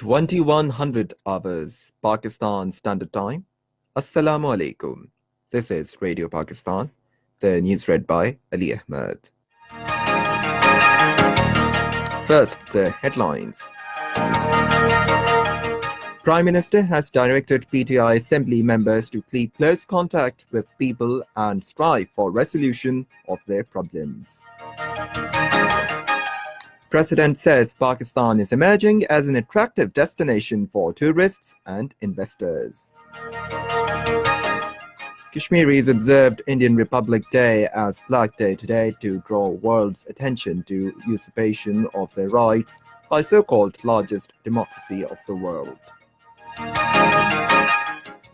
2100 hours Pakistan Standard Time. Assalamu alaikum. This is Radio Pakistan. The news read by Ali Ahmed. First, the headlines. Prime Minister has directed PTI Assembly members to keep close contact with people and strive for resolution of their problems. President says Pakistan is emerging as an attractive destination for tourists and investors. Kashmiris observed Indian Republic Day as Black Day today to draw world's attention to usurpation of their rights by so-called largest democracy of the world.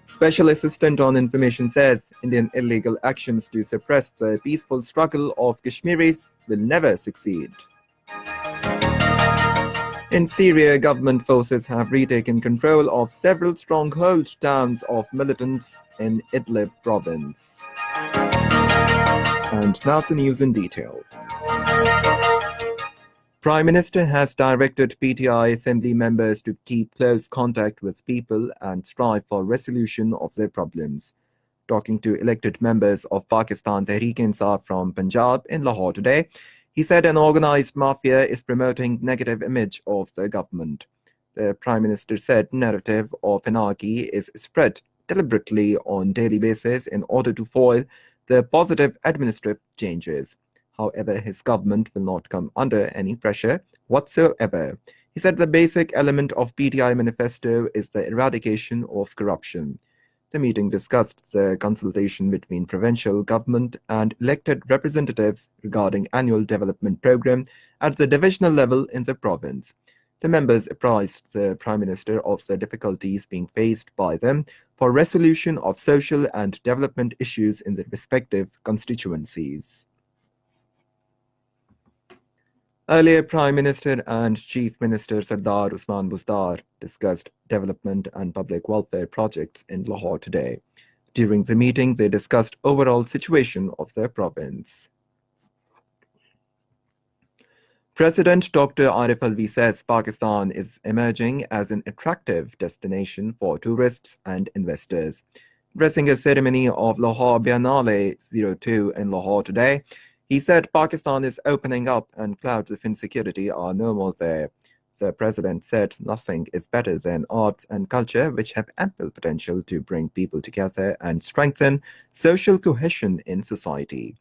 Special Assistant on Information says Indian illegal actions to suppress the peaceful struggle of Kashmiris will never succeed. In Syria, government forces have retaken control of several stronghold towns of militants in Idlib province. And now the news in detail. Prime Minister has directed PTI Assembly members to keep close contact with people and strive for resolution of their problems. Talking to elected members of Pakistan Tehreek-e-Insaf from Punjab in Lahore today, he said an organized mafia is promoting negative image of the government. The Prime Minister said narrative of anarchy is spread deliberately on daily basis in order to foil the positive administrative changes. However, his government will not come under any pressure whatsoever. He said the basic element of PTI manifesto is the eradication of corruption. The meeting discussed the consultation between provincial government and elected representatives regarding annual development program at the divisional level in the province. The members apprised the Prime Minister of the difficulties being faced by them for resolution of social and development issues in the respective constituencies. Earlier, Prime Minister and Chief Minister Sardar Usman Buzdar discussed development and public welfare projects in Lahore today. During the meeting, they discussed overall situation of their province. President Dr. Arif Alvi says Pakistan is emerging as an attractive destination for tourists and investors. Addressing a ceremony of Lahore Biennale 02 in Lahore today, he said Pakistan is opening up and clouds of insecurity are no more there. The president said nothing is better than arts and culture, which have ample potential to bring people together and strengthen social cohesion in society.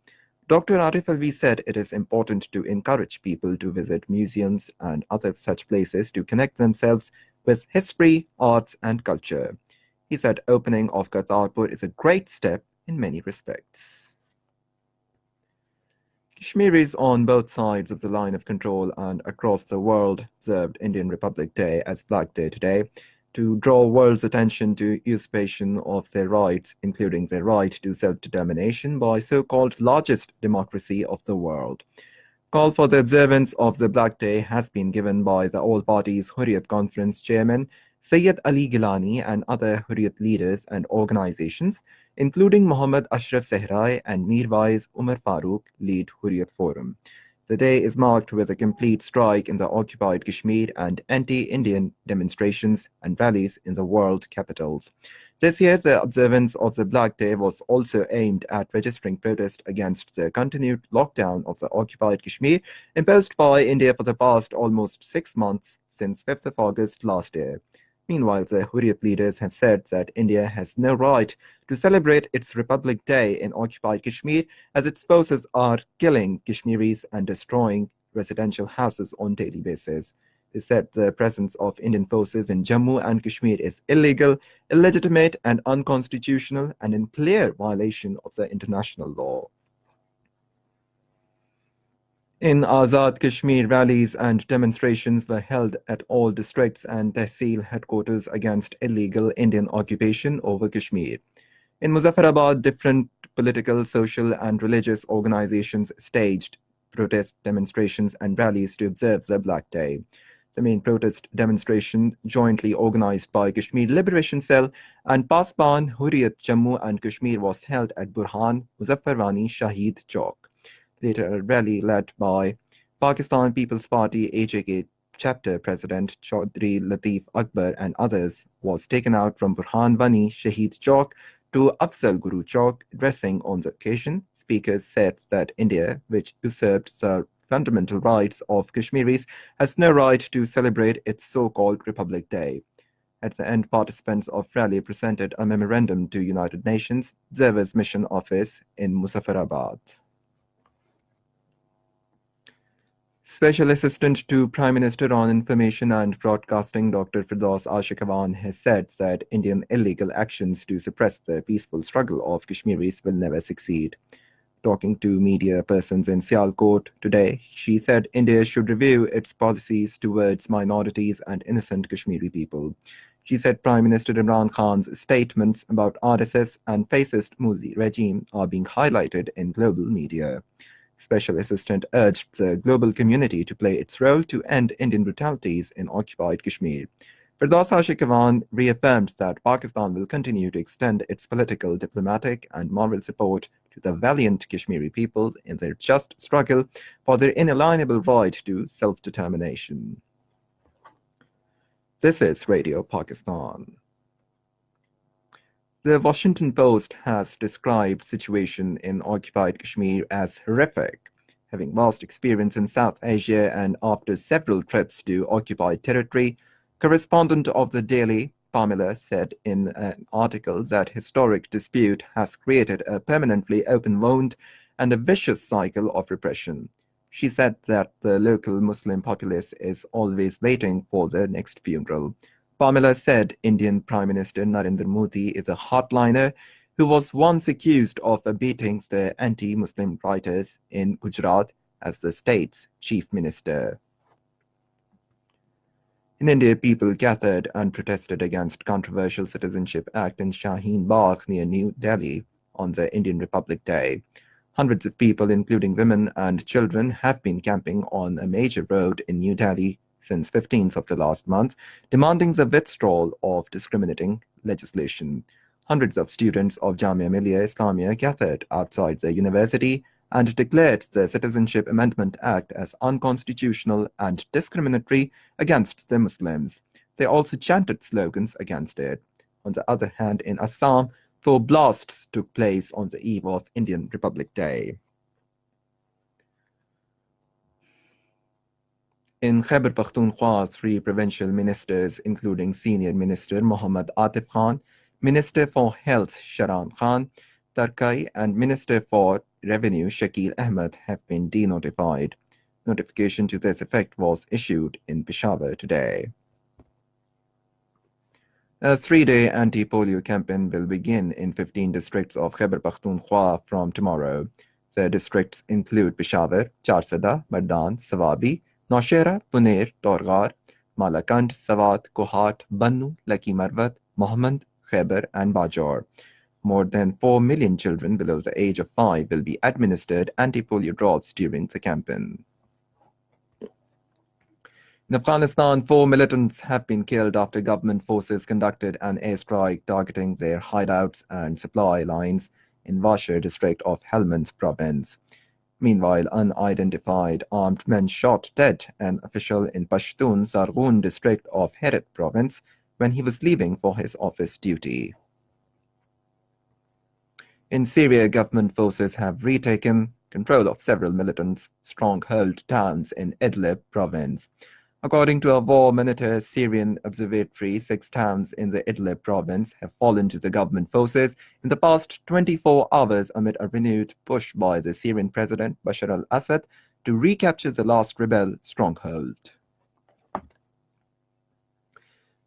Dr. Arif Alvi said it is important to encourage people to visit museums and other such places to connect themselves with history, arts, and culture. He said opening of Kartarpur is a great step in many respects. Kashmiris on both sides of the line of control and across the world observed Indian Republic Day as Black Day today to draw world's attention to usurpation of their rights, including their right to self-determination by so-called largest democracy of the world. Call for the observance of the Black Day has been given by the All Parties Hurriyat Conference Chairman Sayyid Ali Gilani and other Hurriyat leaders and organizations, including Mohammad Ashraf Sehrai and Mirwais Umar Farooq lead Hurriyat Forum. The day is marked with a complete strike in the occupied Kashmir and anti-Indian demonstrations and rallies in the world capitals. This year, the observance of the Black Day was also aimed at registering protest against the continued lockdown of the occupied Kashmir imposed by India for the past almost 6 months since 5th of August last year. Meanwhile, the Hurriyat leaders have said that India has no right to celebrate its Republic Day in occupied Kashmir as its forces are killing Kashmiris and destroying residential houses on daily basis. They said the presence of Indian forces in Jammu and Kashmir is illegal, illegitimate, and unconstitutional, and in clear violation of the international law. In Azad Kashmir, rallies and demonstrations were held at all districts and Tehsil headquarters against illegal Indian occupation over Kashmir. In Muzaffarabad, different political, social, and religious organizations staged protest demonstrations and rallies to observe the Black Day. The main protest demonstration, jointly organized by Kashmir Liberation Cell and Paspan Hurriyat Jammu and Kashmir, was held at Burhan Muzaffarwani Shahid Chowk. Later, a rally led by Pakistan People's Party AJK chapter president Chaudhry Lateef Akbar and others was taken out from Burhan Wani Shaheed Chowk to Afzal Guru Chowk. Addressing on the occasion, speakers said that India, which usurped the fundamental rights of Kashmiris, has no right to celebrate its so-called Republic Day. At the end, participants of rally presented a memorandum to United Nations Observers Mission Office in Muzaffarabad. Special Assistant to Prime Minister on Information and Broadcasting Dr. Firdaus Ashikawan has said that Indian illegal actions to suppress the peaceful struggle of Kashmiris will never succeed. Talking to media persons in Sialkot today, she said India should review its policies towards minorities and innocent Kashmiri people. She said Prime Minister Imran Khan's statements about RSS and fascist Modi regime are being highlighted in global media. Special Assistant urged the global community to play its role to end Indian brutalities in occupied Kashmir. Firdaus Ashikawan reaffirmed that Pakistan will continue to extend its political, diplomatic, and moral support to the valiant Kashmiri people in their just struggle for their inalienable right to self-determination. This is Radio Pakistan. The Washington Post has described situation in occupied Kashmir as horrific. Having vast experience in South Asia and after several trips to occupied territory, correspondent of the Daily, Pamela, said in an article that historic dispute has created a permanently open wound and a vicious cycle of repression. She said that the local Muslim populace is always waiting for the next funeral. Pamela said Indian Prime Minister Narendra Modi is a hardliner who was once accused of beating the anti-Muslim rioters in Gujarat as the state's chief minister. In India, people gathered and protested against controversial Citizenship Act in Shaheen Bagh near New Delhi on the Indian Republic Day. Hundreds of people, including women and children, have been camping on a major road in New Delhi since 15th of the last month, demanding the withdrawal of discriminating legislation. Hundreds of students of Jamia Millia Islamia gathered outside the university and declared the Citizenship Amendment Act as unconstitutional and discriminatory against the Muslims. They also chanted slogans against it. On the other hand, in Assam, 4 blasts took place on the eve of Indian Republic Day. In Khyber Pakhtunkhwa, 3 provincial ministers, including Senior Minister Mohammad Atif Khan, Minister for Health Sharan Khan, Tarkai, and Minister for Revenue Shakil Ahmed have been denotified. Notification to this effect was issued in Peshawar today. A 3-day anti-polio campaign will begin in 15 districts of Khyber Pakhtunkhwa from tomorrow. The districts include Peshawar, Charsada, Mardan, Sawabi, Naushera, Puner, Torgar, Malakand, Sawat, Kohat, Bannu, Laki Marwat, Mohammed, Khyber, and Bajor. More than 4 million children below the age of 5 will be administered anti-polio drops during the campaign. In Afghanistan, 4 militants have been killed after government forces conducted an airstrike targeting their hideouts and supply lines in Vashar district of Helmand province. Meanwhile, unidentified armed men shot dead an official in Pashtun Sargun district of Herat province when he was leaving for his office duty. In Syria, government forces have retaken control of several militant stronghold towns in Idlib province. According to a war monitor Syrian observatory, 6 towns in the Idlib province have fallen to the government forces in the past 24 hours amid a renewed push by the Syrian President Bashar al-Assad to recapture the last rebel stronghold.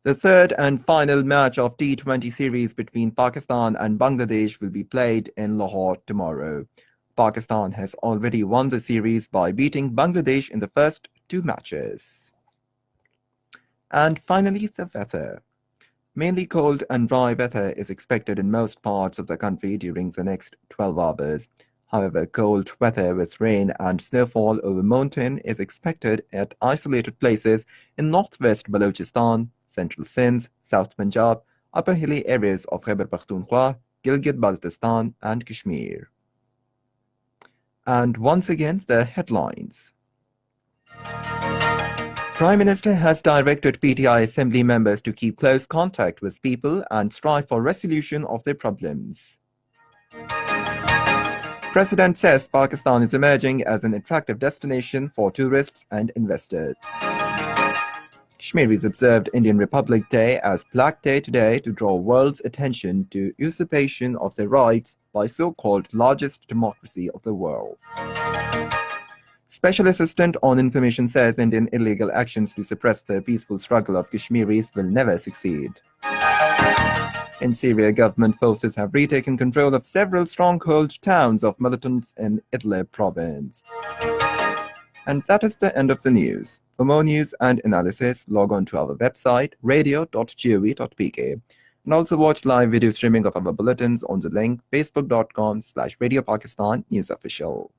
The third and final match of T20 series between Pakistan and Bangladesh will be played in Lahore tomorrow. Pakistan has already won the series by beating Bangladesh in the first 2 matches. And finally, the weather. Mainly cold and dry weather is expected in most parts of the country during the next 12 hours. However, cold weather with rain and snowfall over mountain is expected at isolated places in northwest Balochistan, central Sindh, South Punjab, upper hilly areas of Khyber Pakhtunkhwa, Gilgit-Baltistan, and Kashmir. And once again, the headlines. Prime Minister has directed PTI Assembly members to keep close contact with people and strive for resolution of their problems. President says Pakistan is emerging as an attractive destination for tourists and investors. Kashmiris observed Indian Republic Day as Black Day today to draw world's attention to usurpation of their rights by so-called largest democracy of the world. Special Assistant on Information says Indian illegal actions to suppress the peaceful struggle of Kashmiris will never succeed. In Syria, government forces have retaken control of several stronghold towns of militants in Idlib province. And that is the end of the news. For more news and analysis, log on to our website, radio.gov.pk, and also watch live video streaming of our bulletins on the link facebook.com/Radio Pakistan News Official.